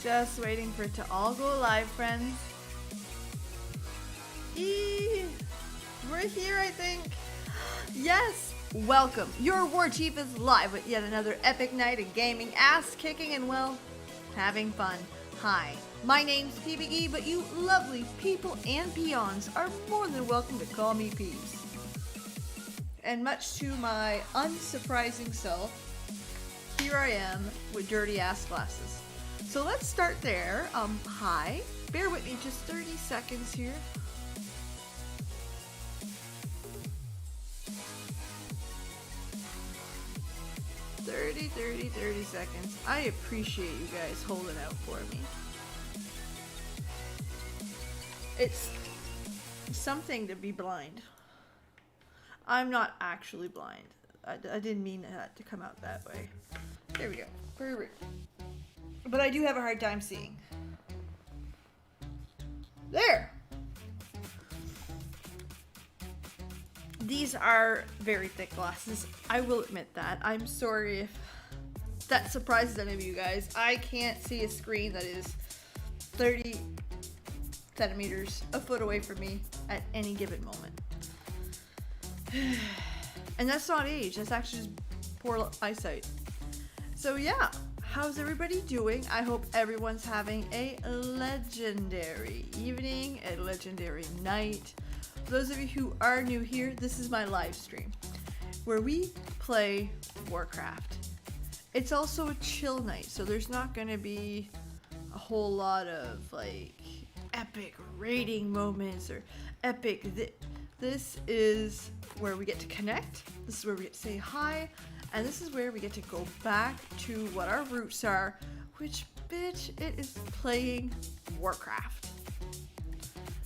Just waiting for it to all go live, friends. We're here, I think. Yes! Welcome. Your War Chief is live with yet another epic night of gaming, ass kicking, and well, having fun. Hi, my name's PBE, but you lovely people and peons are more than welcome to call me Peeves. And much to my unsurprising self, here I am with dirty ass glasses. So let's start there. Hi. Bear with me just 30 seconds here. Thirty seconds. I appreciate you guys holding out for me. It's something to be blind. I'm not actually blind. I didn't mean that to come out that way. There we go. Perfect. But I do have a hard time seeing. There! These are very thick glasses. I will admit that. I'm sorry if that surprises any of you guys. I can't see a screen that is 30 centimeters, a foot away from me at any given moment. And that's not age. That's actually just poor eyesight. So yeah. How's everybody doing? I hope everyone's having a legendary evening, a legendary night. For those of you who are new here, this is my live stream where we play Warcraft. It's also a chill night, so there's not going to be a whole lot of like epic raiding moments or epic. This is where we get to connect. This is where we get to say hi. And this is where we get to go back to what our roots are, which, bitch, it is playing Warcraft.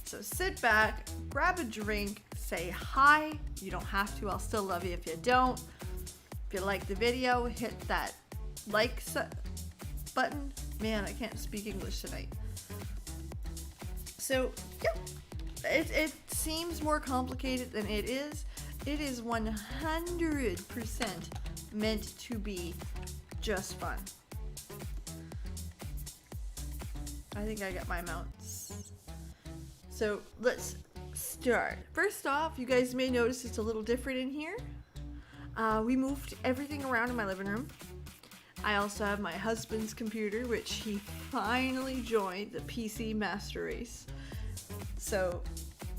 So sit back, grab a drink, say hi. You don't have to, I'll still love you if you don't. If you like the video, hit that like button. Man, I can't speak English tonight. So, yeah, it seems more complicated than it is. It is 100% meant to be just fun. I think I got my mounts. So let's start. First off, you guys may notice it's a little different in here. We moved everything around in my living room. I also have my husband's computer, which he finally joined the PC Master Race. So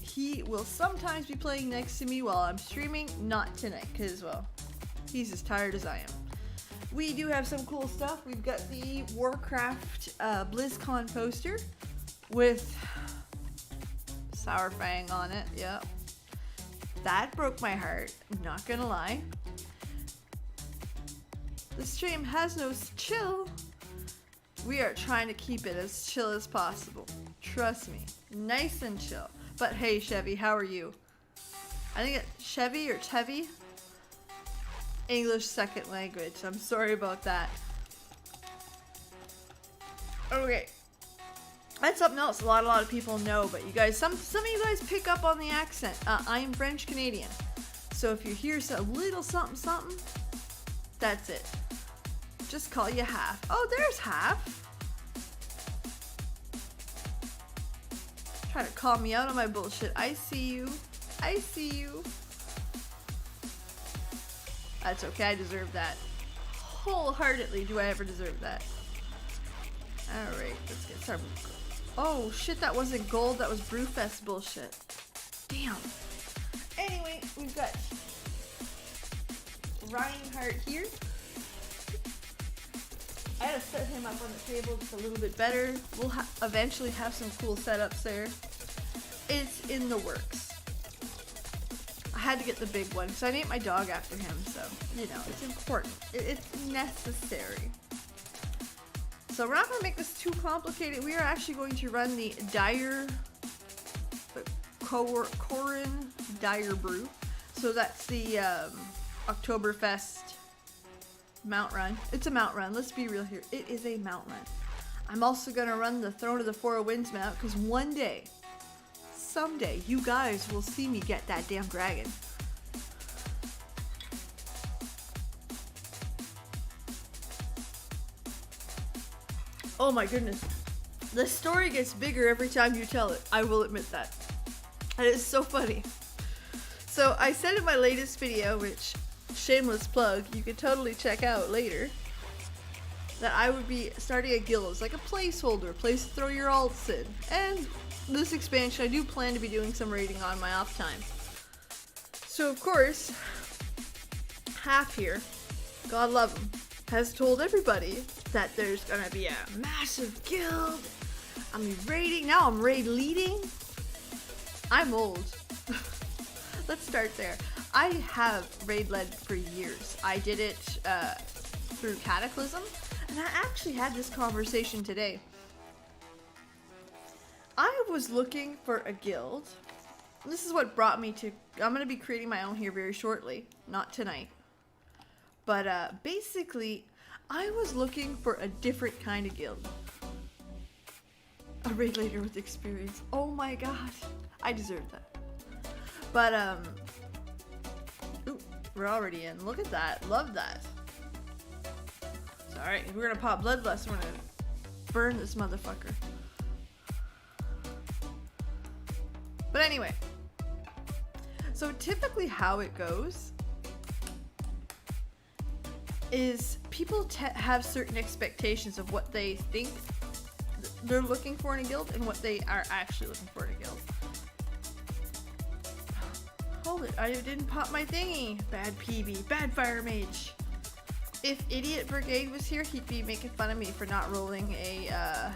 he will sometimes be playing next to me while I'm streaming, not tonight, because, well, he's as tired as I am. We do have some cool stuff. We've got the Warcraft BlizzCon poster with Sourfang on it, yep. That broke my heart, I'm not gonna lie. The stream has no chill. We are trying to keep it as chill as possible. Trust me, nice and chill. But hey, Chevy, how are you? I think it's Chevy or Chevy. English second language. I'm sorry about that. Okay. That's something else a lot of people know, but you guys, some of you guys pick up on the accent. I'm French Canadian. So if you hear a little something, that's it. Just call you Half. Oh, there's Half. Trying to call me out on my bullshit. I see you. I see you. That's okay. I deserve that. Wholeheartedly do I ever deserve that. Alright, let's get started. Oh shit, that wasn't gold. That was Brewfest bullshit. Damn. Anyway, we've got Reinhardt here. I gotta set him up on the table just a little bit better. We'll eventually have some cool setups there. It's in the works. I had to get the big one because I named my dog after him, so, you know, it's important. It's necessary. So we're not going to make this too complicated. We are actually going to run the Corin Dire Brew. So that's the Oktoberfest mount run. It's a mount run. Let's be real here. It is a mount run. I'm also going to run the Throne of the Four Winds mount because one day, someday, you guys will see me get that damn dragon. Oh my goodness. The story gets bigger every time you tell it. I will admit that. It is so funny. So I said in my latest video, which, shameless plug, you could totally check out later, that I would be starting a guild. It's like a placeholder, a place to throw your alts in. And this expansion, I do plan to be doing some raiding on my off time. So of course, Half here, God love him, has told everybody that there's gonna be a massive guild. I'm gonna be raiding. Now I'm raid leading. I'm old. Let's start there. I have raid led for years. I did it through Cataclysm, and I actually had this conversation today. I was looking for a guild. This is what brought me to, I'm going to be creating my own here very shortly. Not tonight. But basically, I was looking for a different kind of guild. A raid leader with experience. Oh my god. I deserve that. But, ooh, we're already in. Look at that. Love that. So, alright, we're gonna pop Bloodlust. We're gonna burn this motherfucker. But anyway. So, typically how it goes is people have certain expectations of what they think they're looking for in a guild and what they are actually looking for in a guild. Hold it, I didn't pop my thingy. Bad PB, bad fire mage. If Idiot Brigade was here, he'd be making fun of me for not rolling a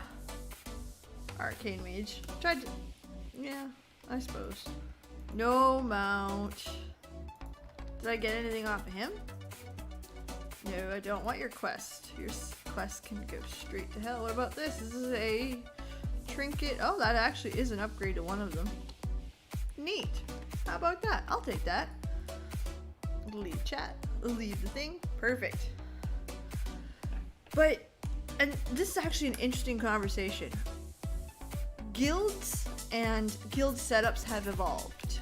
arcane mage. Tried to, yeah, I suppose. No mount. Did I get anything off of him? No, I don't want your quest. Your quest can go straight to hell. What about this? This is a trinket. Oh, that actually is an upgrade to one of them. Neat. How about that? I'll take that. Leave chat. Leave the thing. Perfect. But, and this is actually an interesting conversation. Guilds and guild setups have evolved.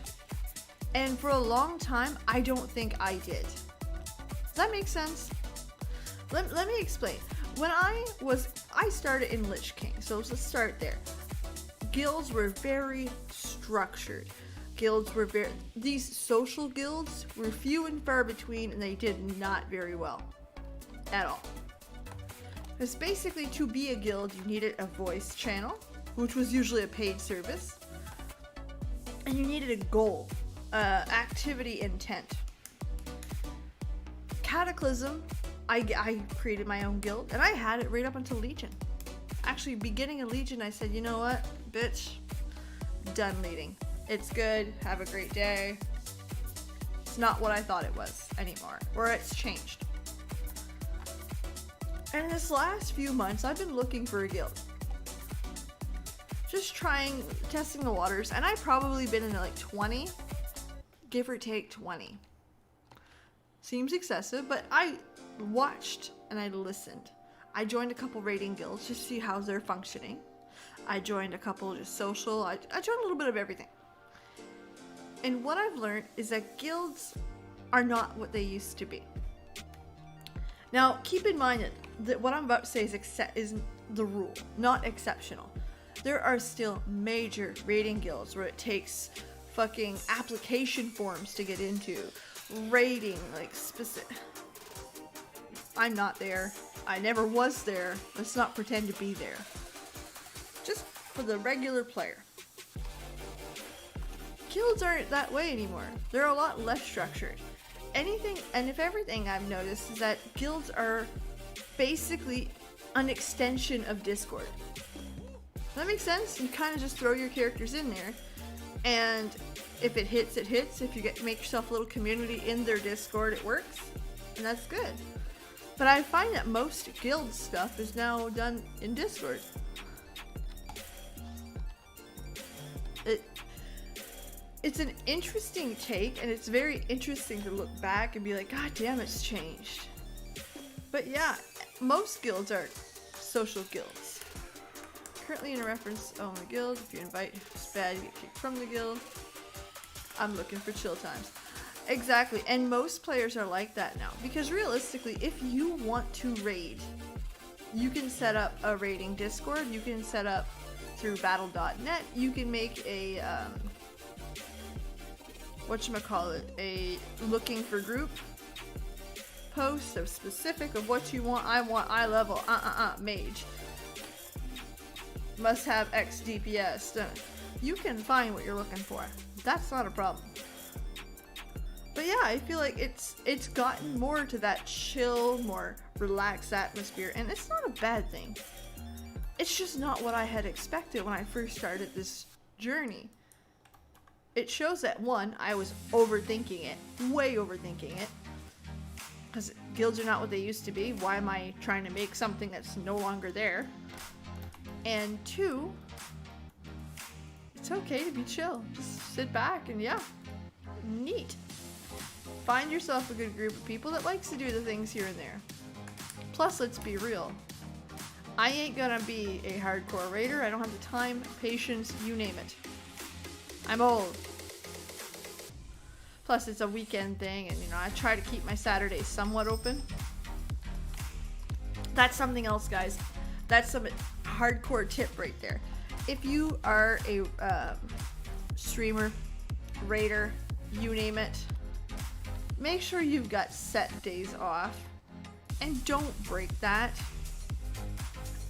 And for a long time, I don't think I did. Does that make sense? Let me explain. When I started in Lich King, so let's start there. Guilds were very structured. Guilds were these social guilds were few and far between, and they did not very well at all. Because basically, to be a guild, you needed a voice channel, which was usually a paid service, and you needed a goal, activity intent. Cataclysm, I created my own guild, and I had it right up until Legion. Actually, beginning of Legion, I said, you know what, bitch, done leading. It's good, have a great day. It's not what I thought it was anymore, or it's changed. And this last few months, I've been looking for a guild. Just testing the waters, and I've probably been in like 20, give or take 20. Seems excessive, but I watched and I listened. I joined a couple raiding guilds just to see how they're functioning. I joined a couple just social. I joined a little bit of everything. And what I've learned is that guilds are not what they used to be. Now, keep in mind that what I'm about to say is the rule, not exceptional. There are still major raiding guilds where it takes fucking application forms to get into. Raiding, like specific. I'm not there. I never was there. Let's not pretend to be there. Just for the regular player. Guilds aren't that way anymore. They're a lot less structured. Anything, and if everything I've noticed is that guilds are basically an extension of Discord. Does that make sense? You kind of just throw your characters in there, and if it hits, it hits. If you make yourself a little community in their Discord, it works, and that's good. But I find that most guild stuff is now done in Discord. It's an interesting take, and it's very interesting to look back and be like, God damn, it's changed. But yeah, most guilds are social guilds. Currently in a reference only guild. If you invite bad, you get kicked from the guild. I'm looking for chill times. Exactly, and most players are like that now. Because realistically, if you want to raid You can set up a raiding Discord. You can set up through battle.net. You can make a, whatchamacallit, a looking for group post so specific of what you want. I want eye level, mage. Must have X DPS. You can find what you're looking for. That's not a problem. But yeah, I feel like it's gotten more to that chill, more relaxed atmosphere, and it's not a bad thing. It's just not what I had expected when I first started this journey. It shows that, one, I was overthinking it, way overthinking it, because guilds are not what they used to be. Why am I trying to make something that's no longer there? And two, it's okay to be chill. Just sit back and yeah, neat. Find yourself a good group of people that likes to do the things here and there. Plus, let's be real. I ain't gonna be a hardcore raider. I don't have the time, patience, you name it. I'm old. Plus, it's a weekend thing, and you know, I try to keep my Saturdays somewhat open. That's something else, guys. That's some hardcore tip right there. If you are a streamer, raider, you name it, make sure you've got set days off, and don't break that.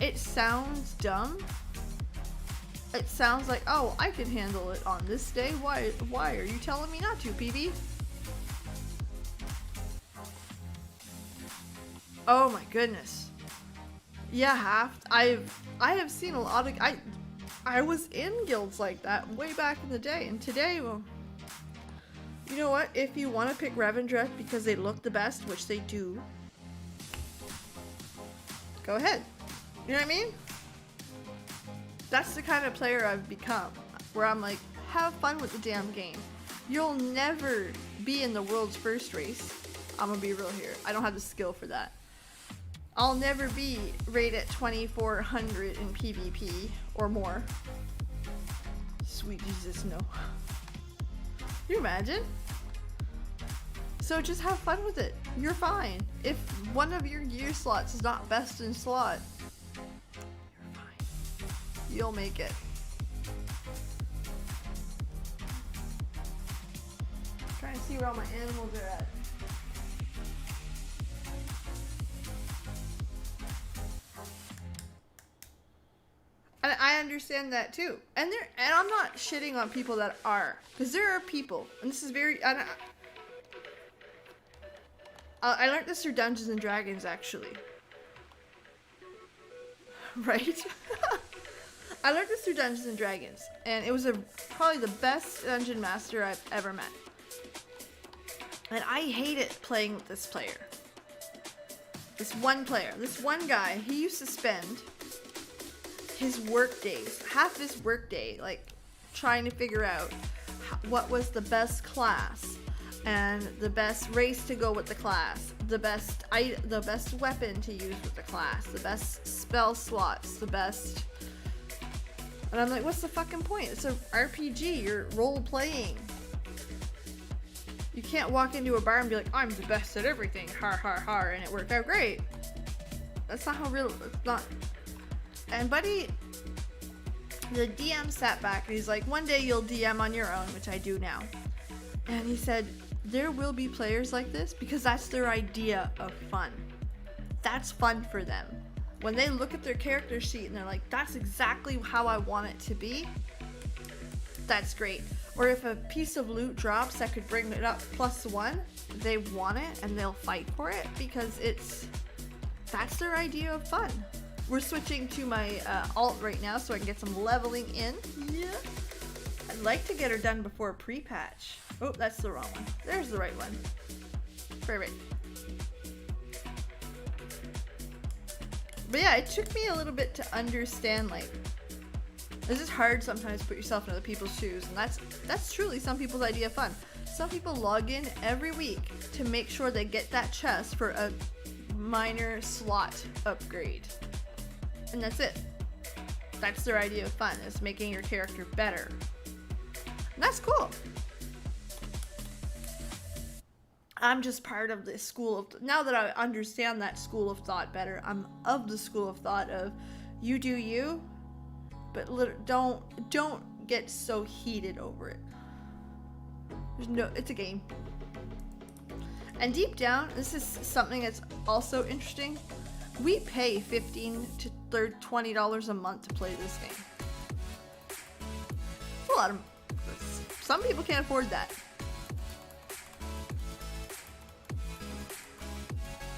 It sounds dumb. It sounds like, oh, I can handle it on this day. Why are you telling me not to, PB? Oh my goodness. Yeah, I have seen a lot of, I was in guilds like that way back in the day, and today, well, you know what? If you want to pick Revendreth because they look the best, which they do, go ahead. You know what I mean? That's the kind of player I've become, where I'm like, have fun with the damn game. You'll never be in the world's first race. I'm gonna be real here. I don't have the skill for that. I'll never be rated 2400 in PvP or more. Sweet Jesus, no. Can you imagine? So just have fun with it. You're fine. If one of your gear slots is not best in slot, you're fine. You'll make it. I'm trying to see where all my animals are at. And I understand that too. And I'm not shitting on people that are, because there are people, and this is very, I learned this through Dungeons and Dragons, actually. Right? I learned this through Dungeons and Dragons, and it was probably the best dungeon master I've ever met. And I hated playing with this player. This one player, this one guy, he used to spend his work days, half his work day, like trying to figure out what was the best class and the best race to go with the class, the best weapon to use with the class, the best spell slots, the best. And I'm like, what's the fucking point? It's a RPG. You're role playing. You can't walk into a bar and be like, I'm the best at everything, har har har, and it worked out great. That's not how real. It's not. And buddy, the DM sat back and he's like, one day you'll DM on your own, which I do now. And he said, there will be players like this because that's their idea of fun. That's fun for them. When they look at their character sheet and they're like, that's exactly how I want it to be, that's great. Or if a piece of loot drops that could bring it up +1, they want it and they'll fight for it because that's their idea of fun. We're switching to my alt right now so I can get some leveling in. Yeah. I'd like to get her done before pre-patch. Oh, that's the wrong one. There's the right one. Perfect. But yeah, it took me a little bit to understand, like, this is hard sometimes to put yourself in other people's shoes, and that's truly some people's idea of fun. Some people log in every week to make sure they get that chest for a minor slot upgrade. And that's it. That's their idea of fun, is making your character better. And that's cool. I'm just part of this school of, now that I understand that school of thought better, I'm of the school of thought of you do you, but don't get so heated over it. There's no, it's a game. And deep down, this is something that's also interesting. We pay $15 to $20 a month to play this game. It's a lot of, some people can't afford that.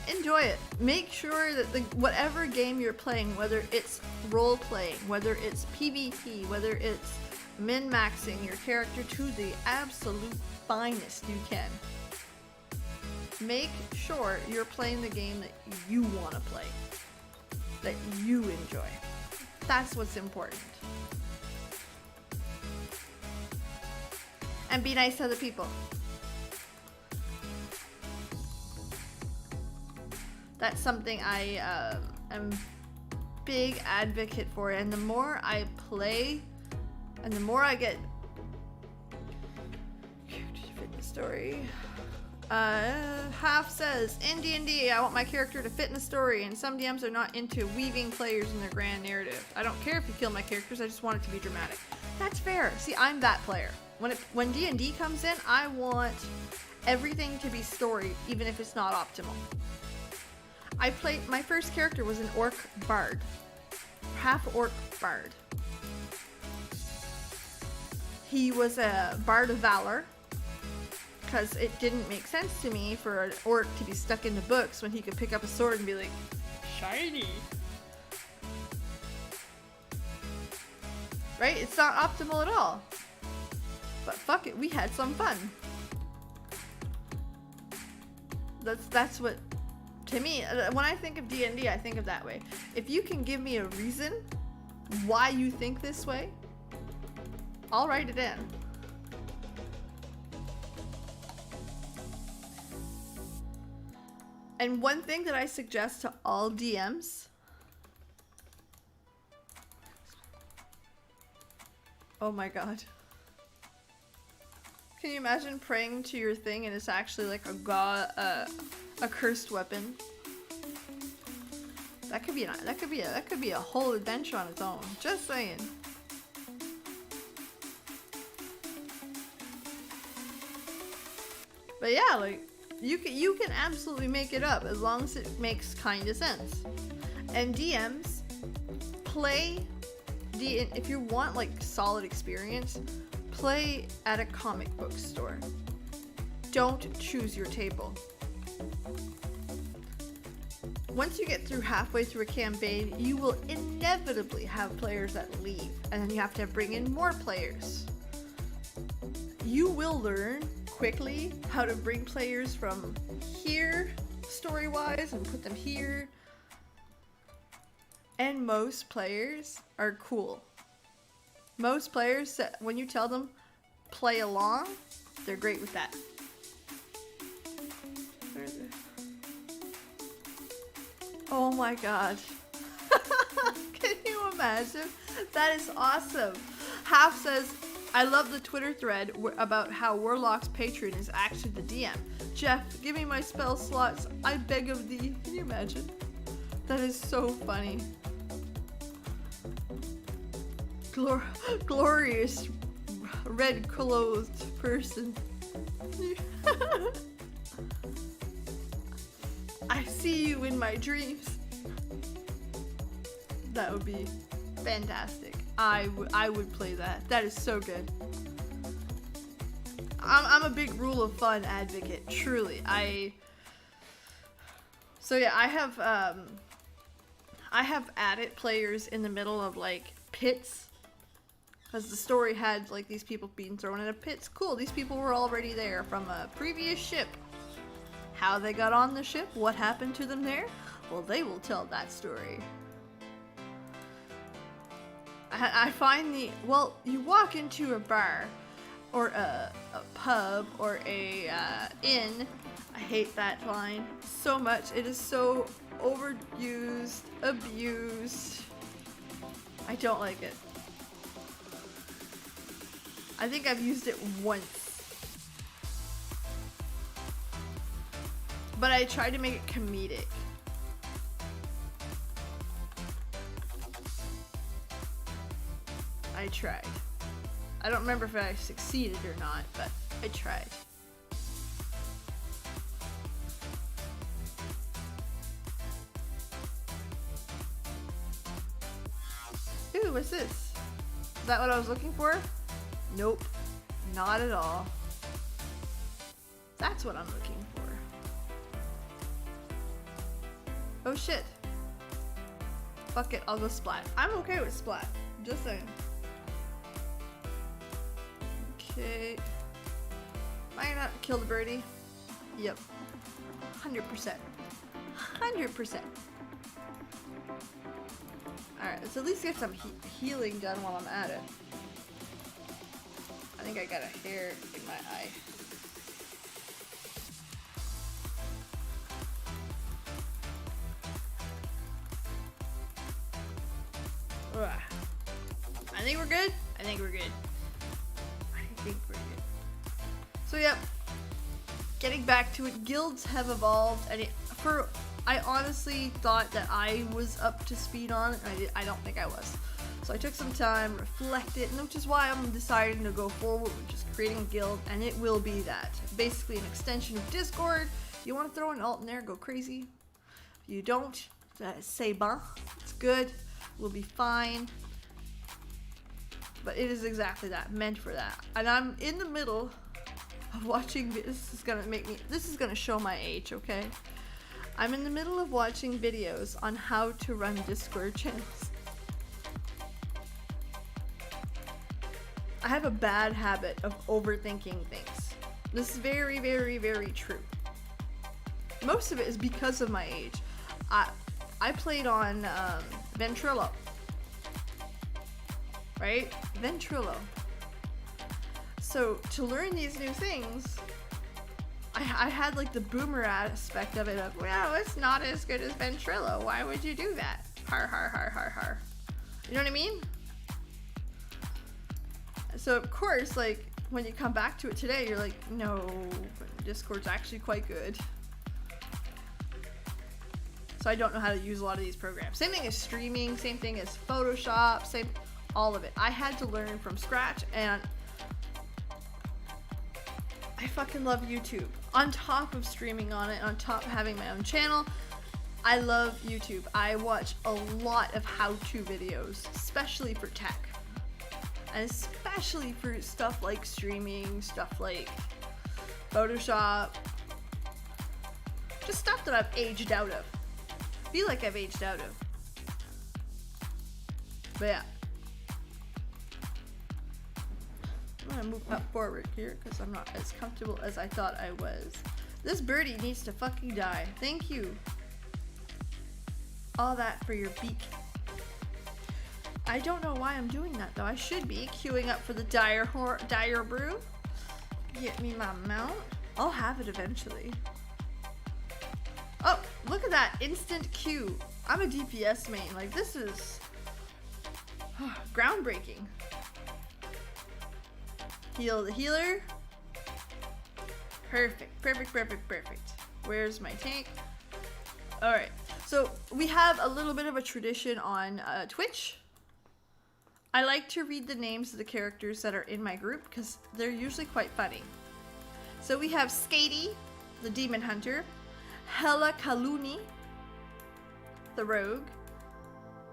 Enjoy it. Make sure that whatever game you're playing, whether it's role playing, whether it's PvP, whether it's min-maxing your character to the absolute finest you can, make sure you're playing the game that you want to play, that you enjoy. That's what's important. And be nice to other people. That's something I am big advocate for, and the more I play and the more I get fit the story. Half says in D&D I want my character to fit in the story, and some DMs are not into weaving players in their grand narrative. I don't care if you kill my characters, I just want it to be dramatic. That's fair. See, I'm that player. When D&D comes in, I want everything to be story, even if it's not optimal. My first character was an orc bard. Half orc bard. He was a bard of valor, because it didn't make sense to me for an orc to be stuck in the books when he could pick up a sword and be like, shiny. Right? It's not optimal at all. But fuck it, we had some fun. That's what, to me, when I think of D&D, I think of that way. If you can give me a reason why you think this way, I'll write it in. And one thing that I suggest to all DMs, oh my god. Can you imagine praying to your thing and it's actually like a god, a cursed weapon? That could be a whole adventure on its own. Just saying. But yeah, like you can absolutely make it up as long as it makes kind of sense. And DMs, play if you want like solid experience, play at a comic book store. Don't choose your table. Once you get through halfway through a campaign, you will inevitably have players that leave, and then you have to bring in more players. You will learn quickly how to bring players from here, story-wise, and put them here. And most players are cool. Most players, when you tell them play along, they're great with that. Where is it? Oh my god. Can you imagine? That is awesome. Half says, I love the Twitter thread about how Warlock's patron is actually the DM. Jeff, give me my spell slots, I beg of thee. Can you imagine? That is so funny. Glorious red clothed person. I see you in my dreams. That would be fantastic. I would play that. That is so good. I'm a big rule of fun advocate, truly. So yeah, I have added players in the middle of like pits, because the story had like these people being thrown in a pit. Cool, these people were already there from a previous ship. How they got on the ship, what happened to them there, well, they will tell that story. I find you walk into a bar or a pub or a inn. I hate that line so much. It is so overused, abused. I don't like it. I think I've used it once. but I tried to make it comedic. I tried. I don't remember if I succeeded or not, but I tried. Ooh, what's this? Is that what I was looking for? Nope, not at all. That's what I'm looking for. Oh shit. Fuck it, I'll go splat. I'm okay with splat. Just saying. Okay. Am I gonna kill the birdie? Yep. 100%. 100%. Alright, let's at least get some healing done while I'm at it. I think I got a hair in my eye. Ugh. I think we're good. I think we're good. I think we're good. So yep. Getting back to it, guilds have evolved, and I honestly thought that I was up to speed on it, and I don't think I was. So I took some time, reflected, and which is why I'm deciding to go forward with just creating a guild, and it will be that. Basically an extension of Discord. You want to throw an alt in there, go crazy. If you don't, say bah. It's good. We'll be fine. But it is exactly that, meant for that. And I'm in the middle of watching, this is gonna show my age, okay? I'm in the middle of watching videos on how to run Discord channels. I have a bad habit of overthinking things. This is very, very, very true. Most of it is because of my age. I played on Ventrilo. Right? Ventrilo. So to learn these new things, I had like the boomer aspect of it of, well, it's not as good as Ventrilo. Why would you do that? Har, har, har, har, har. You know what I mean? So of course, like, when you come back to it today, you're like, no, Discord's actually quite good. So I don't know how to use a lot of these programs. Same thing as streaming, same thing as Photoshop, same, all of it. I had to learn from scratch, and I fucking love YouTube. On top of streaming on it, on top of having my own channel, I love YouTube. I watch a lot of how-to videos, especially for tech. And especially for stuff like streaming, stuff like Photoshop. Just stuff that I've aged out of. Feel like I've aged out of. But yeah. I'm gonna move up forward here because I'm not as comfortable as I thought I was. This birdie needs to fucking die. Thank you. All that for your beak. I don't know why I'm doing that though. I should be queuing up for the dire brew. Get me my mount. I'll have it eventually. Oh, look at that instant queue. I'm a DPS main. Like, this is groundbreaking. Heal the healer. Perfect, perfect, perfect, perfect. Where's my tank? All right, so we have a little bit of a tradition on Twitch. I like to read the names of the characters that are in my group because they're usually quite funny. So we have Skatey, the demon hunter, Hella Kaluni, the rogue.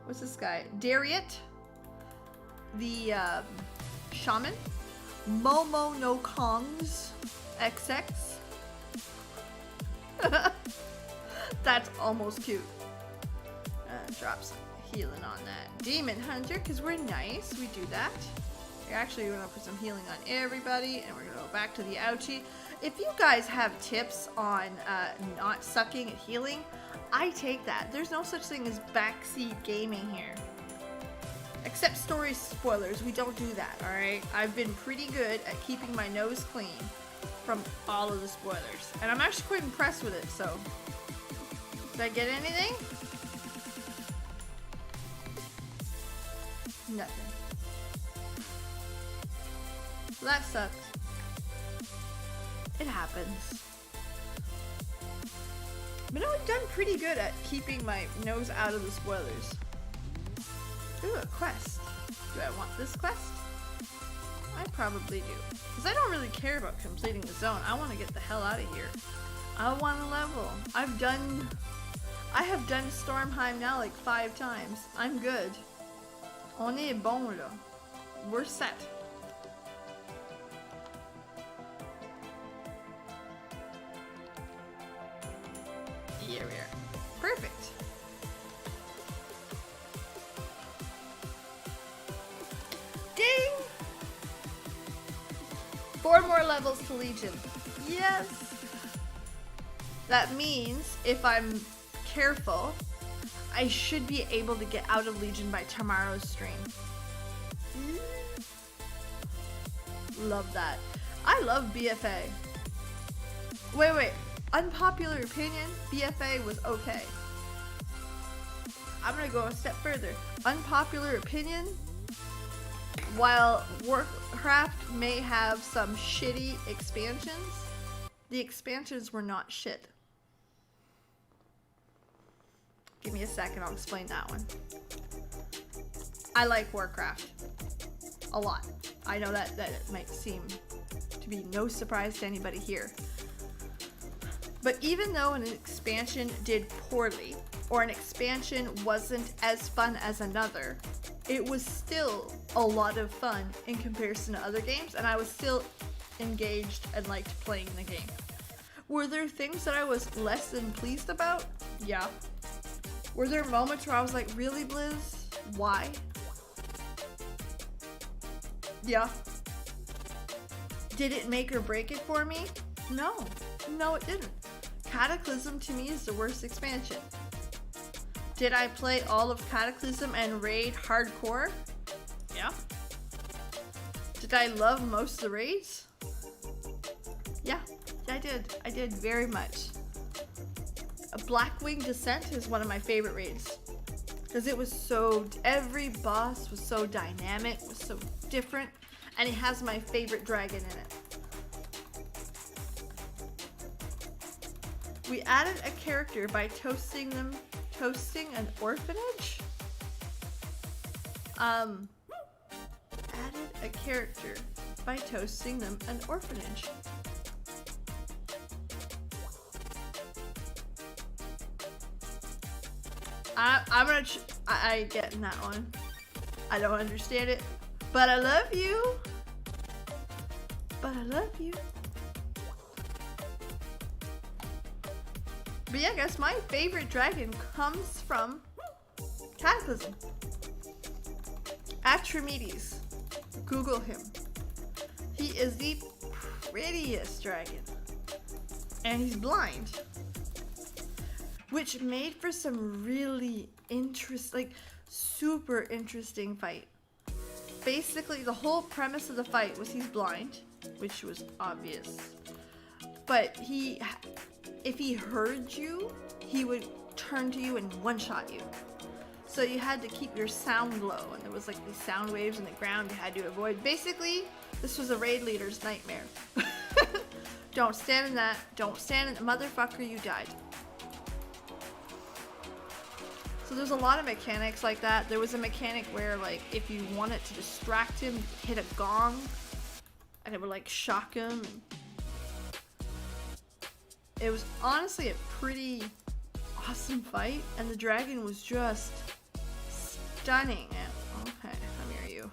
What's this guy? Dariet, the shaman. Momo no Kongs XX. That's almost cute. Drop some healing on that. Demon Hunter, because we're nice. We do that. We're actually going to put some healing on everybody, and we're going to go back to the ouchie. If you guys have tips on not sucking at healing, I take that. There's no such thing as backseat gaming here. Except story spoilers, we don't do that, alright? I've been pretty good at keeping my nose clean from all of the spoilers. And I'm actually quite impressed with it, so. Did I get anything? Nothing. So that sucks. It happens. But no, I've done pretty good at keeping my nose out of the spoilers. Ooh, a quest. Do I want this quest? I probably do. Because I don't really care about completing the zone. I want to get the hell out of here. I want to level. I have done Stormheim now like 5 times. I'm good. On est bon là. We're set. Here we are. Perfect. Ding! 4 more levels to Legion. Yes! That means if I'm careful, I should be able to get out of Legion by tomorrow's stream. Love that. I love BFA. Wait. Unpopular opinion, BFA was okay. I'm gonna go a step further. Unpopular opinion, while WARCRAFT may have some shitty expansions, the expansions were not shit. Give me a second, I'll explain that one. I like WARCRAFT a lot. I know that it might seem to be no surprise to anybody here. But even though an expansion did poorly, or an expansion wasn't as fun as another, it was still a lot of fun in comparison to other games, and I was still engaged and liked playing the game. Were there things that I was less than pleased about? Yeah. Were there moments where I was like, really, Blizz? Why? Yeah. Did it make or break it for me? No. No, it didn't. Cataclysm to me is the worst expansion. Did I play all of Cataclysm and raid hardcore? Yeah. Did I love most of the raids? Yeah, I did. I did very much. A Blackwing Descent is one of my favorite raids. Because it was so, every boss was so dynamic, was so different, and it has my favorite dragon in it. We added a character by toasting an orphanage? Added a character by toasting them an orphanage. I get in that one. I don't understand it, but I love you. But I love you. But yeah, I guess my favorite dragon comes from Cataclysm. Atramedes. Google him. He is the prettiest dragon. And he's blind. Which made for some really super interesting fight. Basically, the whole premise of the fight was he's blind, which was obvious. But if he heard you, he would turn to you and one-shot you. So you had to keep your sound low, and there was like these sound waves in the ground you had to avoid. Basically, this was a raid leader's nightmare. Don't stand in that. Don't stand in the motherfucker, you died. So there's a lot of mechanics like that. There was a mechanic where, like, if you wanted to distract him, hit a gong, and it would like shock him. It was honestly a pretty awesome fight, and the dragon was just stunning. Okay, come here, you.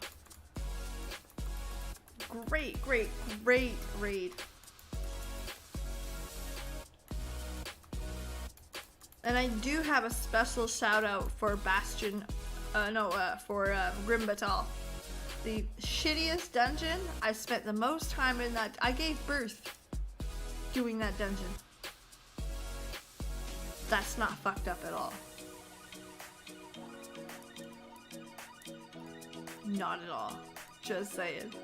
Great raid. And I do have a special shout out for Bastion, Grim Batal. The shittiest dungeon. I spent the most time in that. I gave birth doing that dungeon. That's not fucked up at all. Not at all. Just saying.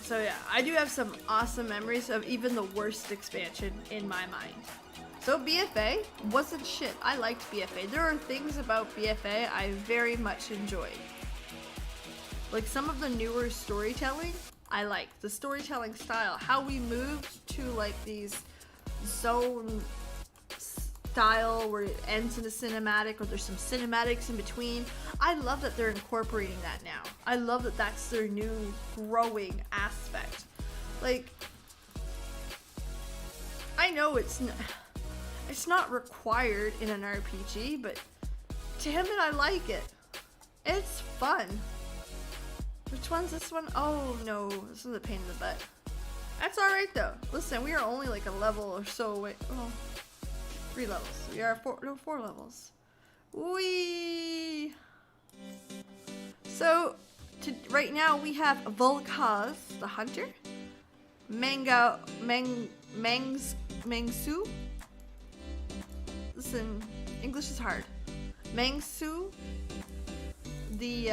So yeah, I do have some awesome memories of even the worst expansion in my mind. So BFA wasn't shit. I liked BFA. There are things about BFA I very much enjoyed. Like some of the newer storytelling, I liked. The storytelling style, how we moved to like these zone style where it ends in a cinematic or there's some cinematics in between. I love that they're incorporating that now. I love that that's their new growing aspect. Like, I know it's not required in an RPG, but damn it, I like it. It's fun. Which one's this one? Oh no, this is a pain in the butt. That's alright though. Listen, we are only like a level or so away. Oh, 3 levels. We are 4 levels. Whee! So, right now we have Volkaz, the hunter. Mangsu. Listen, English is hard. Mangsu, the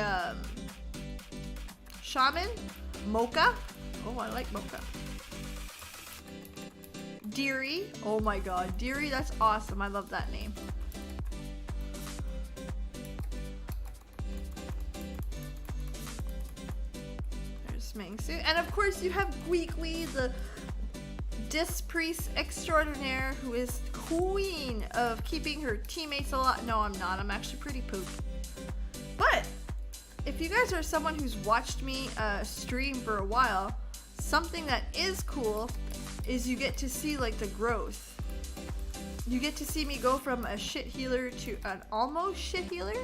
shaman. Mocha. Oh, I like Mocha. Deary. Oh my god, Deary, that's awesome. I love that name. There's Mangsu. And of course you have Gweekly, the Dis Priest extraordinaire, who is queen of keeping her teammates alive. No, I'm not. I'm actually pretty poop. But if you guys are someone who's watched me stream for a while, something that is cool is you get to see like the growth. You get to see me go from a shit healer to an almost shit healer,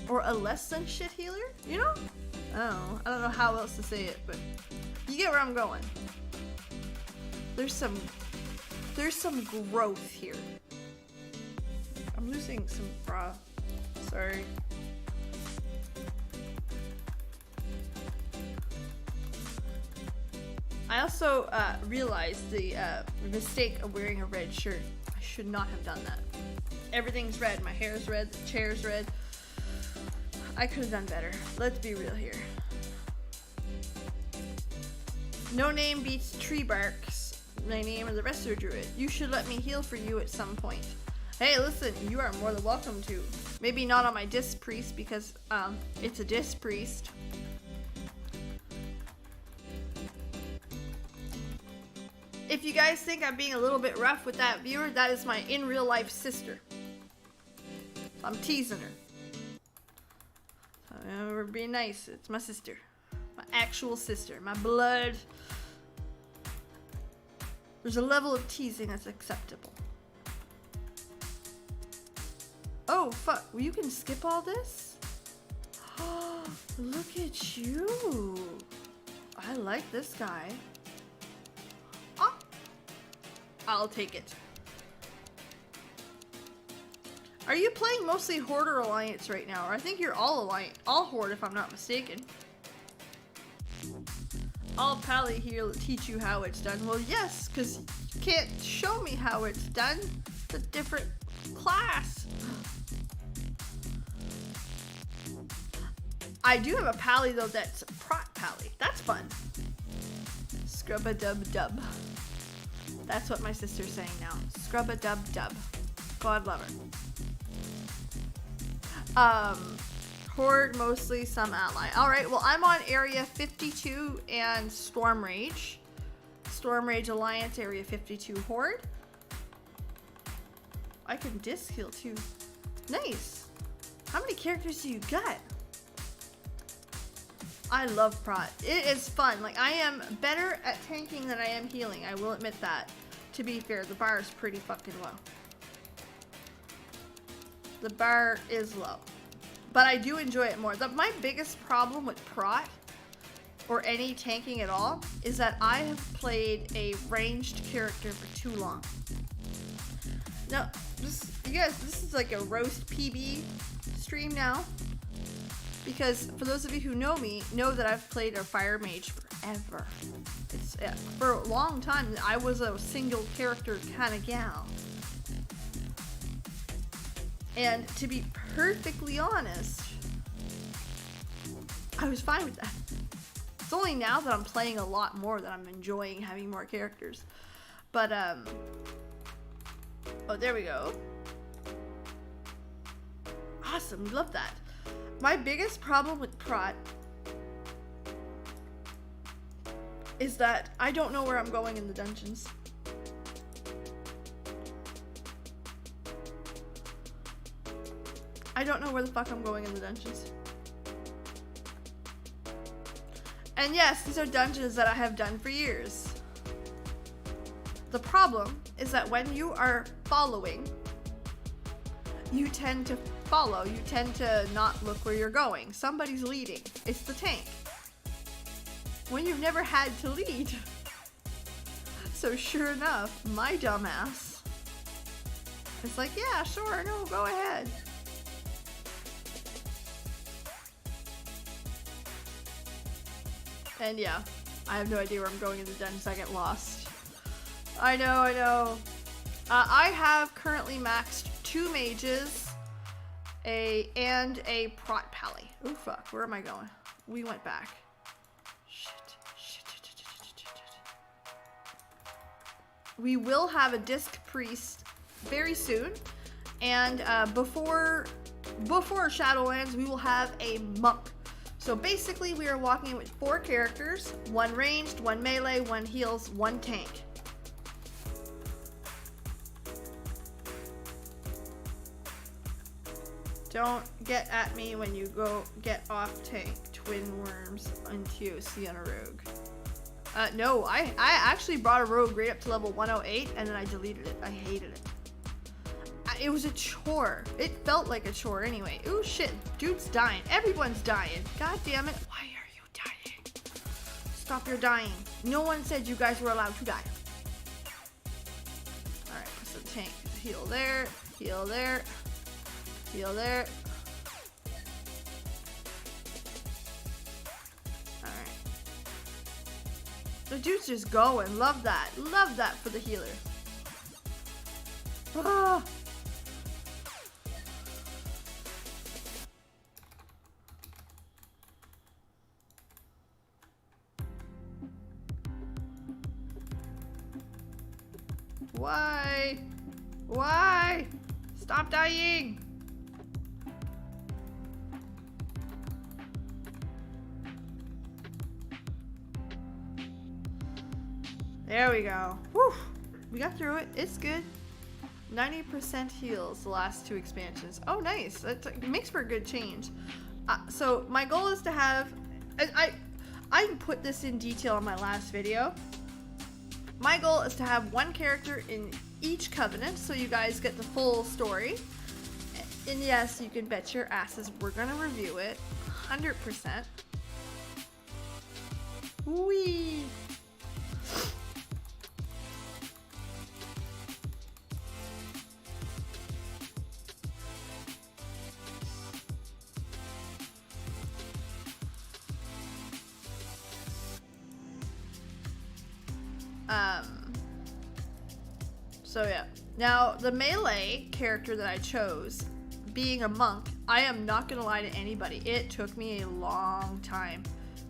or a less than shit healer, you know? I don't know how else to say it, but you get where I'm going. There's some growth here. I'm losing some bra. Sorry. I also realized the mistake of wearing a red shirt. I should not have done that. Everything's red. My hair's red. The chair's red. I could have done better. Let's be real here. No name beats tree barks. My name is the Resto Druid. You should let me heal for you at some point. Hey, listen, you are more than welcome to. Maybe not on my Dis Priest because it's a Dis Priest. If you guys think I'm being a little bit rough with that viewer, that is my in real life sister. I'm teasing her. We're being nice. It's my sister. My actual sister. My blood. There's a level of teasing that's acceptable. Oh, fuck. Well, you can skip all this? Oh, look at you. I like this guy. Oh, I'll take it. Are you playing mostly Horde or Alliance right now? Or I think you're all Alliance, all Horde if I'm not mistaken. All Pally here will teach you how it's done. Well, yes, because you can't show me how it's done. It's a different class. I do have a Pally though that's a Prot Pally. That's fun. Scrub-a-dub-dub. That's what my sister's saying now. Scrub-a-dub-dub. God love her. Horde mostly, some ally. Alright, well I'm on area 52 and Storm Rage. Storm Rage Alliance, area 52 Horde. I can disc heal too. Nice. How many characters do you got? I love Prot. It is fun. Like, I am better at tanking than I am healing. I will admit that. To be fair, the bar is pretty fucking low. The bar is low. But I do enjoy it more. My biggest problem with Prot, or any tanking at all, is that I have played a ranged character for too long. Now, you guys, this is like a roast PB stream now. Because for those of you who know me, know that I've played a fire mage forever. It's for a long time. I was a single character kind of gal. And to be perfectly honest, I was fine with that. It's only now that I'm playing a lot more that I'm enjoying having more characters. But Oh, there we go. Awesome, love that. My biggest problem with Prot is that I don't know where I'm going in the dungeons. I don't know where the fuck I'm going in the dungeons. And yes, these are dungeons that I have done for years. The problem is that when you are following, you tend to follow. You tend to not look where you're going. Somebody's leading. It's the tank. When you've never had to lead. So sure enough, my dumbass is like, yeah, sure, no, go ahead. And yeah, I have no idea where I'm going in the dungeons. I get lost. I know. I have currently maxed 2 mages, and a prot pally. Oh fuck, where am I going? We went back. Shit. We will have a disc priest very soon, and before Shadowlands, we will have a monk. So basically, we are walking with 4 characters: 1 ranged, 1 melee, 1 heals, 1 tank. Don't get at me when you go get off tank. Twin worms on TOC on a rogue. No, I actually brought a rogue right up to level 108 and then I deleted it. I hated it. It was a chore. It felt like a chore anyway. Ooh shit, dude's dying. Everyone's dying. God damn it. Why are you dying? Stop your dying. No one said you guys were allowed to die. Alright, so tank. Heal there. Heal there. Heal there. Alright. The dude's just going. Love that. Love that for the healer. Ah. Why? Why? Stop dying! There we go. Whew. We got through it. It's good. 90% heals the last 2 expansions. Oh, nice. It makes for a good change. So my goal is to have... I put this in detail in my last video. My goal is to have 1 character in each covenant, so you guys get the full story. And yes, you can bet your asses we're gonna review it 100%. Whee! So yeah. Now, the melee character that I chose, being a monk, I am not gonna lie to anybody. It took me a long time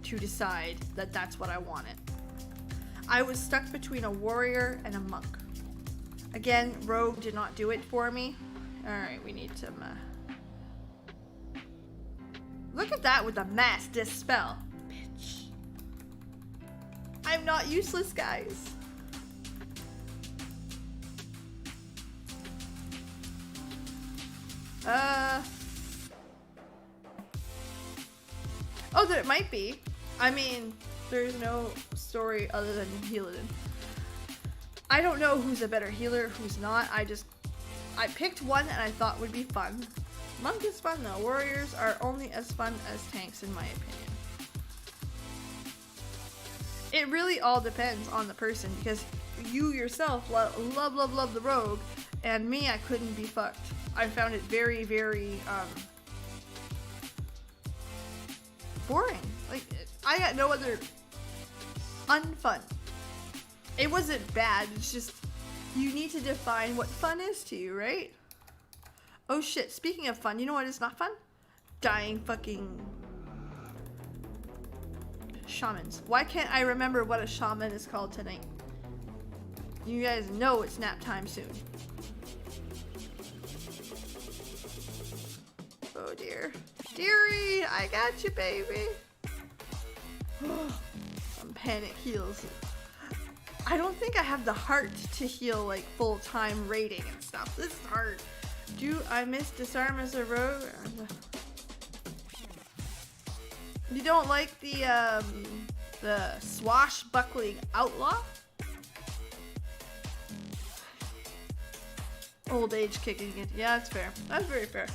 to decide that that's what I wanted. I was stuck between a warrior and a monk. Again, rogue did not do it for me. Alright, we need some... Look at that with the mass dispel. Bitch. I'm not useless, guys. Oh, there it might be. I mean, there's no story other than Healadin. I don't know who's a better healer, who's not. I picked one and I thought would be fun. Monk is fun though. Warriors are only as fun as tanks in my opinion. It really all depends on the person, because you yourself love the rogue, and me, I couldn't be fucked. I found it very, very boring. Like, I got no other unfun. It wasn't bad, it's just you need to define what fun is to you, right? Oh shit, speaking of fun, you know what is not fun? Dying fucking shamans. Why can't I remember what a shaman is called tonight? You guys know it's nap time soon. Legendary! I got you, baby! Some panic heals. I don't think I have the heart to heal like full-time rating and stuff. This is hard. Do I miss disarm as a rogue? You don't like the swashbuckling outlaw? Old age kicking it. Yeah, that's fair. That's very fair.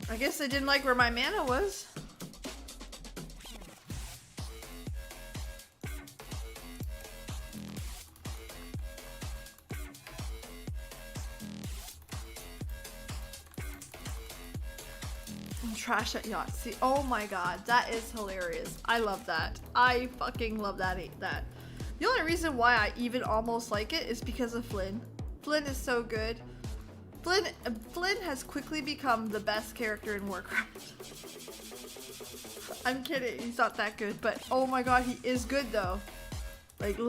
I guess I didn't like where my mana was. And trash at Yahtzee. Oh my god, that is hilarious. I love that. I fucking love that. The only reason why I even almost like it is because of Flynn. Flynn is so good. Flynn has quickly become the best character in Warcraft. I'm kidding, he's not that good, but oh my god, he is good though. Like,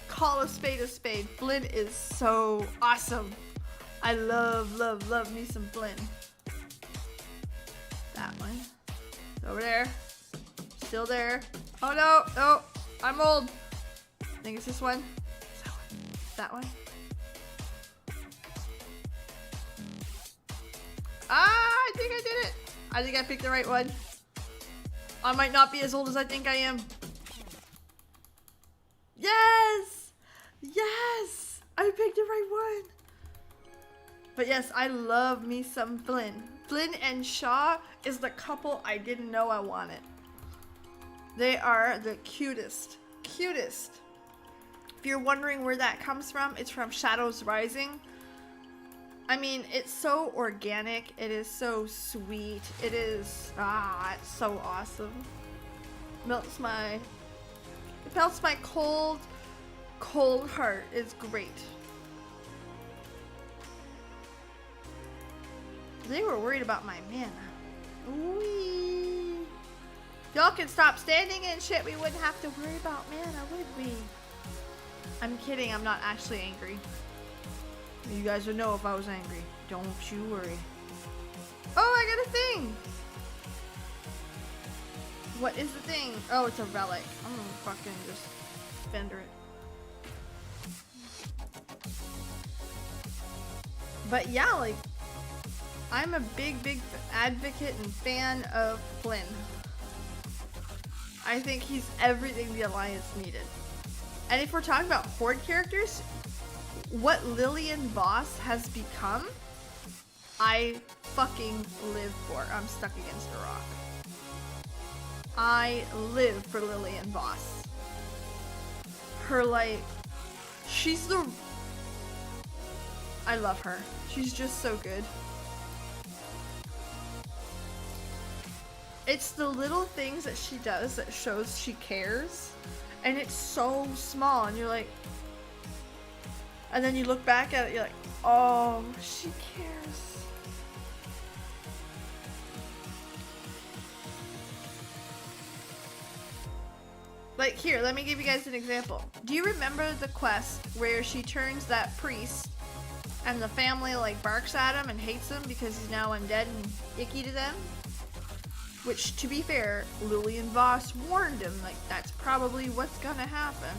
call a spade a spade. Flynn is so awesome. I love me some Flynn. That one. Over there. Still there. Oh no, I'm old. I think it's this one. That one. I think I did it. I think I picked the right one. I might not be as old as I think I am. Yes! Yes! I picked the right one. But yes, I love me some Flynn. Flynn and Shaw is the couple I didn't know I wanted. They are the cutest. Cutest. If you're wondering where that comes from, it's from Shadows Rising. I mean, it's so organic. It is so sweet. It is, it's so awesome. Melts my cold heart. It's great. They were worried about my mana. Wee. If y'all could stop standing and shit, we wouldn't have to worry about mana, would we? I'm kidding. I'm not actually angry. You guys would know if I was angry. Don't you worry. Oh, I got a thing! What is the thing? Oh, it's a relic. I'm gonna fucking just fender it. But yeah, like, I'm a big advocate and fan of Flynn. I think he's everything the Alliance needed. And if we're talking about Horde characters, what Lillian Voss has become, I fucking live for. I'm stuck against a rock. I live for Lillian Voss. Her, like, I love her. She's just so good. It's the little things that she does that shows she cares. And it's so small, and you're like, and then you look back at it, you're like, oh, she cares. Like, here, let me give you guys an example. Do you remember the quest where she turns that priest and the family, like, barks at him and hates him because he's now undead and icky to them? Which, to be fair, Lillian Voss warned him, like, that's probably what's gonna happen.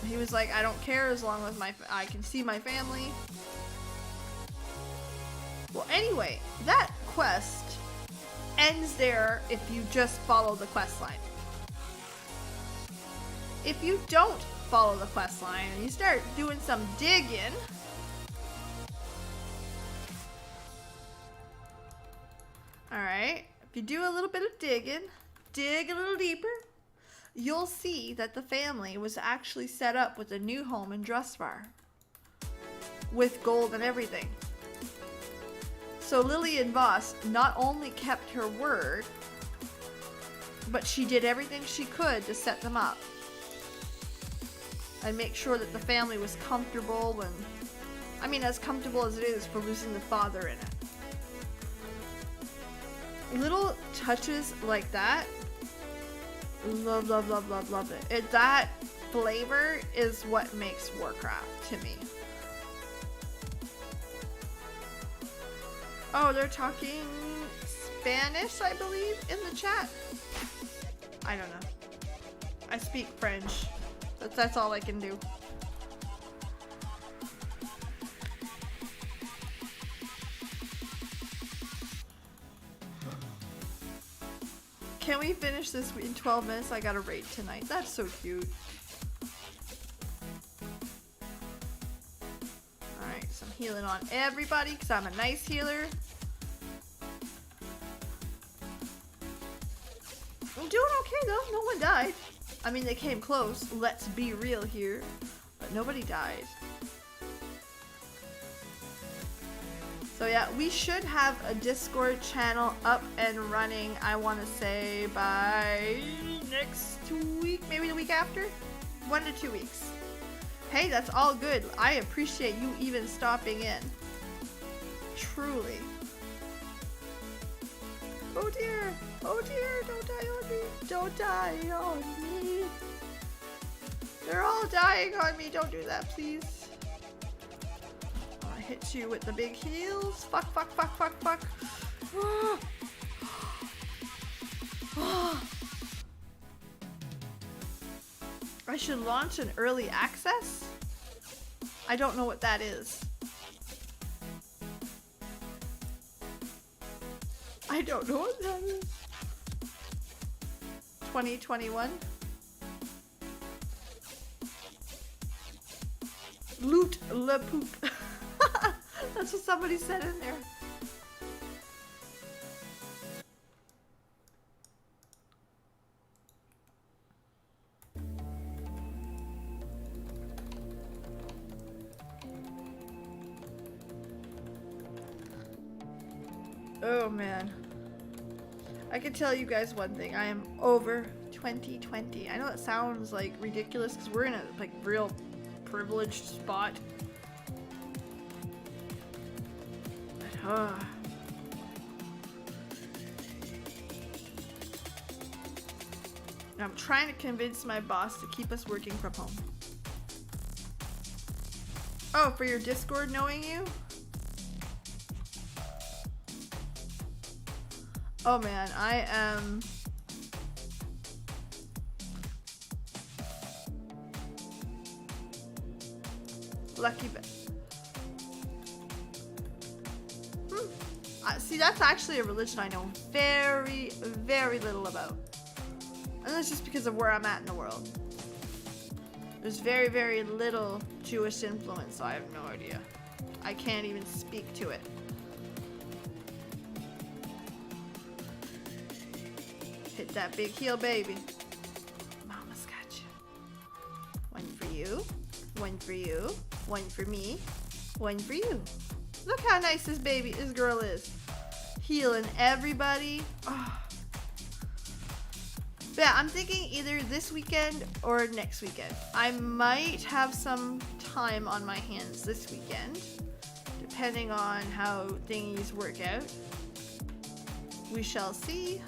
He was like, I don't care as long as I can see my family. Well, anyway, that quest ends there if you just follow the quest line. If you don't follow the quest line and you start doing some digging, alright, if you do a little bit of digging, dig a little deeper, you'll see that the family was actually set up with a new home in Drustvar. With gold and everything. So Lillian Voss not only kept her word, but she did everything she could to set them up and make sure that the family was comfortable when, I mean, as comfortable as it is for losing the father in it. Little touches like that, love, love, love, love, love it. That flavor is what makes Warcraft to me. Oh, they're talking Spanish, I believe, in the chat. I don't know. I speak French. That's all I can do. Can we finish this in 12 minutes? I got a raid tonight. That's so cute. Alright, so I'm healing on everybody because I'm a nice healer. I'm doing okay though. No one died. I mean, they came close. Let's be real here. But nobody died. So yeah, we should have a Discord channel up and running, I want to say, by next week, maybe the week after? 1 to 2 weeks. Hey, that's all good. I appreciate you even stopping in. Truly. Oh dear, don't die on me. Don't die on me. They're all dying on me. Don't do that, please. I hit you with the big heals. Fuck, fuck, fuck, fuck, fuck. I should launch an early access? I don't know what that is. I don't know what that is. 2021. Loot le poop. That's what somebody said in there. Oh man. I can tell you guys one thing. I am over 2020. I know that sounds like ridiculous because we're in a like real privileged spot. But, I'm trying to convince my boss to keep us working from home. Oh, for your Discord knowing you? Oh man, I am... lucky bit. See, that's actually a religion I know very, very little about. And that's just because of where I'm at in the world. There's very, very little Jewish influence, so I have no idea. I can't even speak to it. Hit that big heal, baby. Mama's got you. One for you. One for you. One for me. One for you. Look how nice this girl is. Healing everybody. Oh. But yeah, I'm thinking either this weekend or next weekend. I might have some time on my hands this weekend, depending on how thingies work out. We shall see.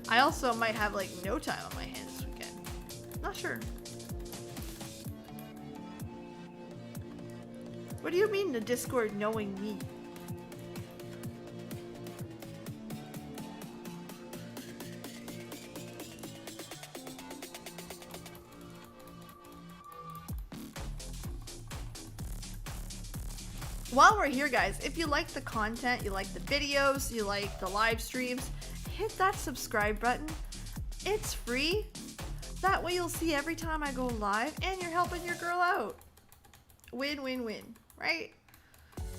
I also might have like no time on my hands this weekend. Not sure. What do you mean the Discord knowing me? While we're here, guys, if you like the content, you like the videos, you like the live streams, hit that subscribe button. It's free. That way you'll see every time I go live and you're helping your girl out. Win, win, win, right?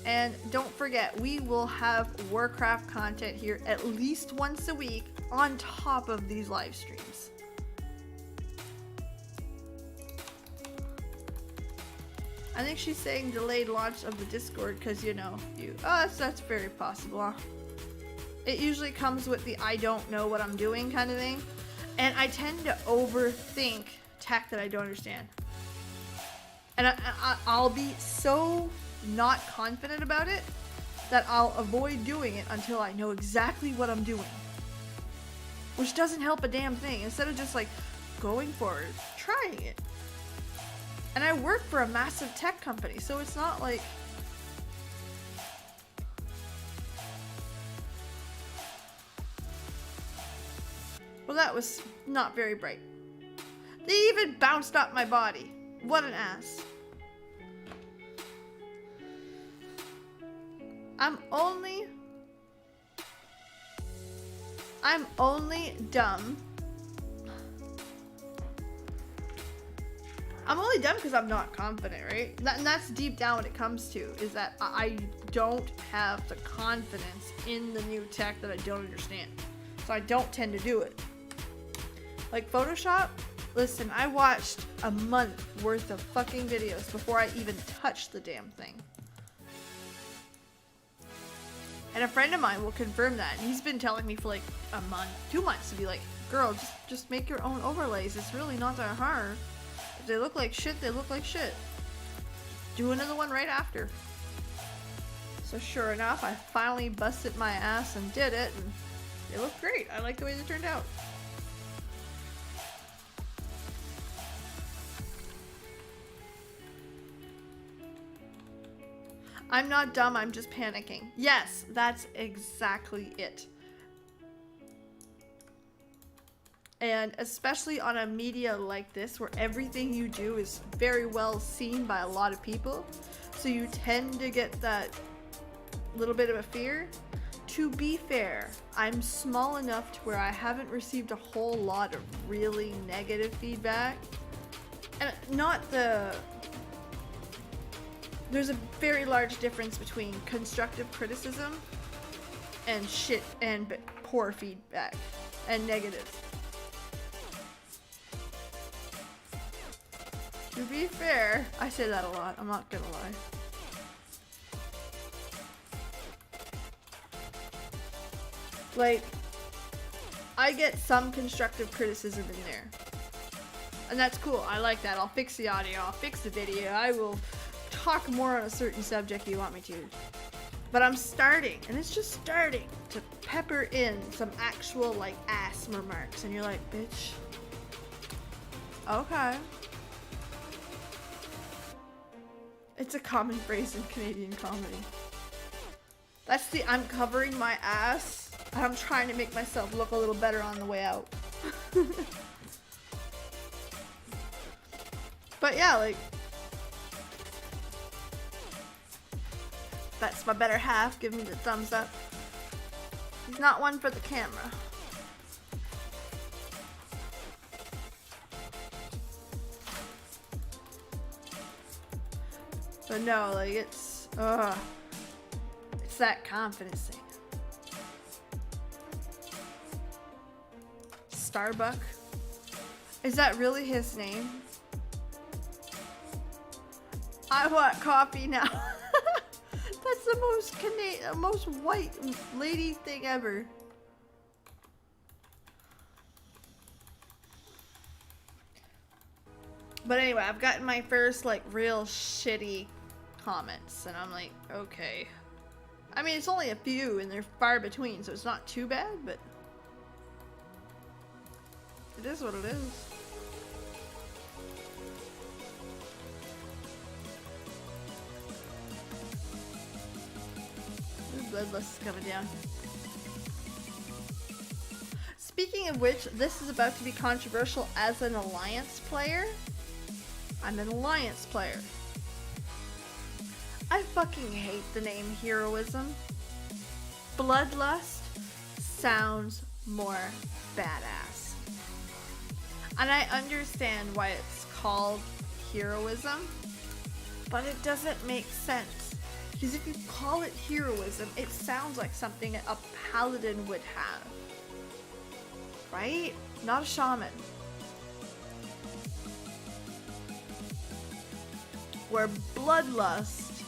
And don't forget, we will have Warcraft content here at least once a week on top of these live streams. I think she's saying delayed launch of the Discord because, you know, that's very possible. Huh? It usually comes with the I don't know what I'm doing kind of thing. And I tend to overthink tech that I don't understand. And I'll be so not confident about it that I'll avoid doing it until I know exactly what I'm doing. Which doesn't help a damn thing. Instead of just like going for it, trying it. And I work for a massive tech company, so it's not like... Well, that was not very bright. They even bounced up my body. What an ass. I'm only dumb. I'm only dumb because I'm not confident, right? And that's deep down what it comes to, is that I don't have the confidence in the new tech that I don't understand. So I don't tend to do it. Like Photoshop, listen, I watched a month worth of fucking videos before I even touched the damn thing. And a friend of mine will confirm that. And he's been telling me for like a month, 2 months to be like, girl, just make your own overlays. It's really not that hard. If they look like shit, they look like shit. Do another one right after. So sure enough, I finally busted my ass and did it. And they look great. I like the way they turned out. I'm not dumb, I'm just panicking. Yes, that's exactly it. And especially on a media like this, where everything you do is very well seen by a lot of people, so you tend to get that little bit of a fear. To be fair, I'm small enough to where I haven't received a whole lot of really negative feedback. And not the... There's a very large difference between constructive criticism and shit and poor feedback and negative. To be fair, I say that a lot, I'm not gonna lie. Like, I get some constructive criticism in there. And that's cool, I like that. I'll fix the audio, I'll fix the video, I will talk more on a certain subject you want me to. But I'm starting, and it's just starting, to pepper in some actual, like, ass remarks. And you're like, bitch. Okay. It's a common phrase in Canadian comedy. That's the I'm covering my ass, and I'm trying to make myself look a little better on the way out. But yeah, like, that's my better half giving me the thumbs up. He's not one for the camera. But no, like, it's that confidence thing. Starbuck? Is that really his name? I want coffee now. That's the most white lady thing ever. But anyway, I've gotten my first, like, real shitty comments, and I'm like, okay. I mean, it's only a few, and they're far between, so it's not too bad, but it is what it is. Bloodlust is coming down. Speaking of which, this is about to be controversial as an Alliance player. I'm an Alliance player. I fucking hate the name heroism. Bloodlust sounds more badass. And I understand why it's called heroism, but it doesn't make sense. Because if you call it heroism, it sounds like something a paladin would have. Right? Not a shaman. where Bloodlust,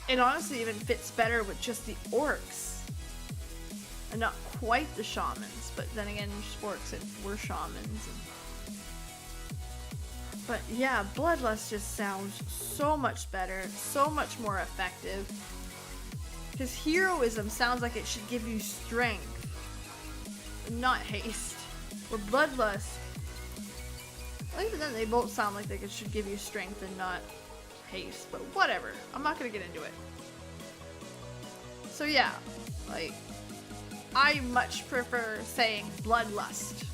it honestly even fits better with just the orcs. And not quite the shamans, but then again, just orcs and we're shamans. But yeah, Bloodlust just sounds so much better, so much more effective. Because heroism sounds like it should give you strength, not haste. Or Bloodlust, well, even then they both sound like they should give you strength and not haste. But whatever, I'm not gonna get into it. So yeah, like, I much prefer saying Bloodlust.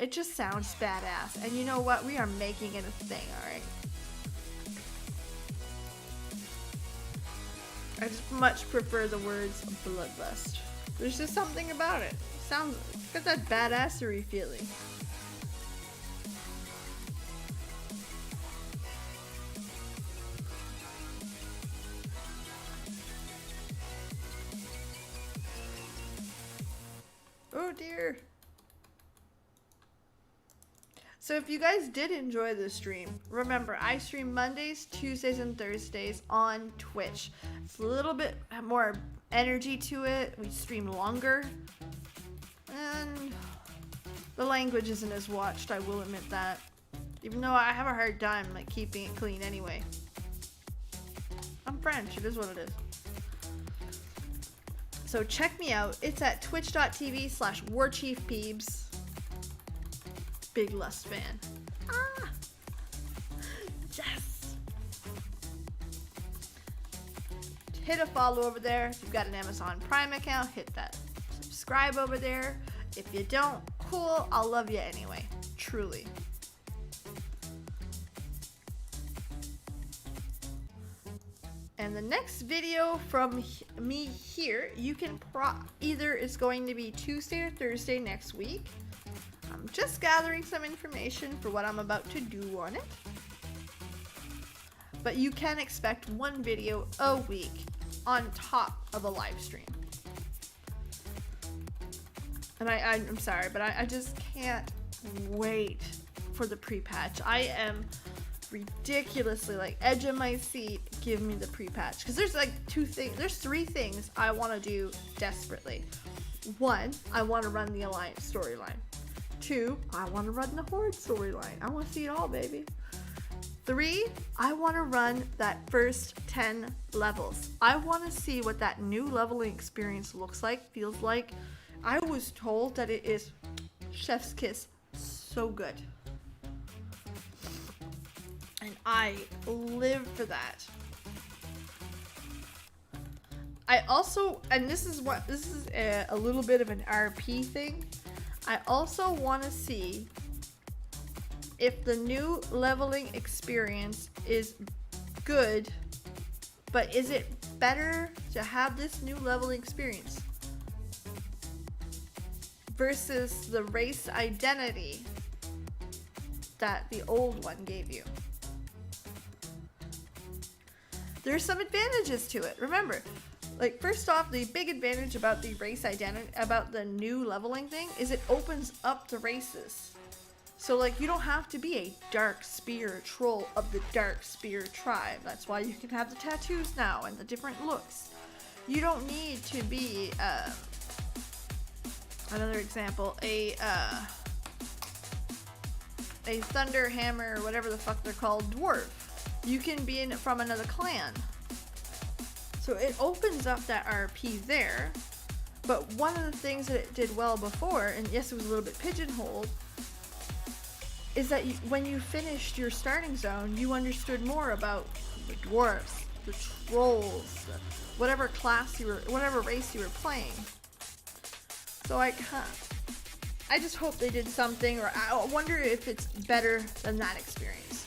It just sounds badass. And you know what? We are making it a thing, alright? I just much prefer the words Bloodlust. There's just something about it. Sounds, got that badassery feeling. Oh dear. So if you guys did enjoy this stream, remember I stream Mondays, Tuesdays, and Thursdays on Twitch. It's a little bit more energy to it. We stream longer. And the language isn't as watched, I will admit that. Even though I have a hard time like keeping it clean anyway. I'm French, it is what it is. So check me out. It's at twitch.tv/warchiefpeebs. Big Lust fan. Ah! Yes! Hit a follow over there. If you've got an Amazon Prime account, hit that subscribe over there. If you don't, cool. I'll love you anyway. Truly. And the next video from me here, you can either is going to be Tuesday or Thursday next week. I'm just gathering some information for what I'm about to do on it. But you can expect one video a week on top of a live stream. And I'm sorry, but I just can't wait for the pre-patch. I am ridiculously like edge of my seat. Give me the pre-patch, because there's like three things I want to do desperately. One, I want to run the Alliance storyline. Two, I want to run the Horde storyline. I want to see it all, baby. Three, I want to run that first 10 levels. I want to see what that new leveling experience looks like, feels like. I was told that it is chef's kiss, so good. And I live for that. I also, and this is a little bit of an RP thing. I also want to see if the new leveling experience is good, but is it better to have this new leveling experience versus the race identity that the old one gave you? There's some advantages to it. Remember, like, first off, the big advantage about the race identity, about the new leveling thing, is it opens up the races. So, like, you don't have to be a Dark Spear troll of the Dark Spear tribe. That's why you can have the tattoos now and the different looks. You don't need to be, another example, a Thunderhammer, or whatever the fuck they're called, dwarf. You can be from another clan. So it opens up that RP there. But one of the things that it did well before, and yes, it was a little bit pigeonholed, is that when you finished your starting zone, you understood more about the dwarves, the trolls, whatever class you were, whatever race you were playing. So I just hope they did something, or I wonder if it's better than that experience.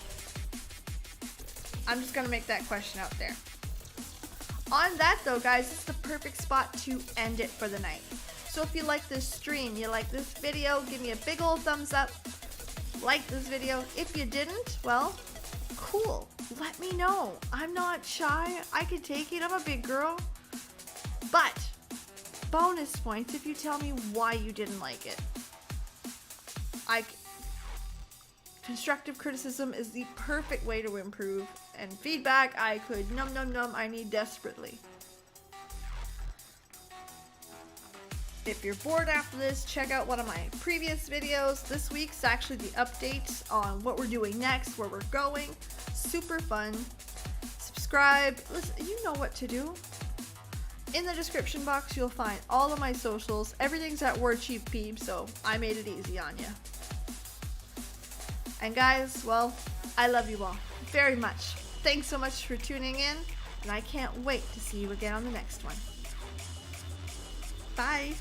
I'm just gonna make that question out there. On that though, guys, it's the perfect spot to end it for the night. So if you like this stream, you like this video, give me a big old thumbs up. Like this video. If you didn't, well, cool. Let me know. I'm not shy. I can take it. I'm a big girl. But bonus points if you tell me why you didn't like it. Constructive criticism is the perfect way to improve, and feedback I could I need desperately. If you're bored after this, check out one of my previous videos. This week's actually the update on what we're doing next, where we're going. Super fun. Subscribe. Listen, you know what to do. In the description box, you'll find all of my socials. Everything's at WARCRAFT, so I made it easy on you. And guys, well, I love you all very much. Thanks so much for tuning in, and I can't wait to see you again on the next one. Bye.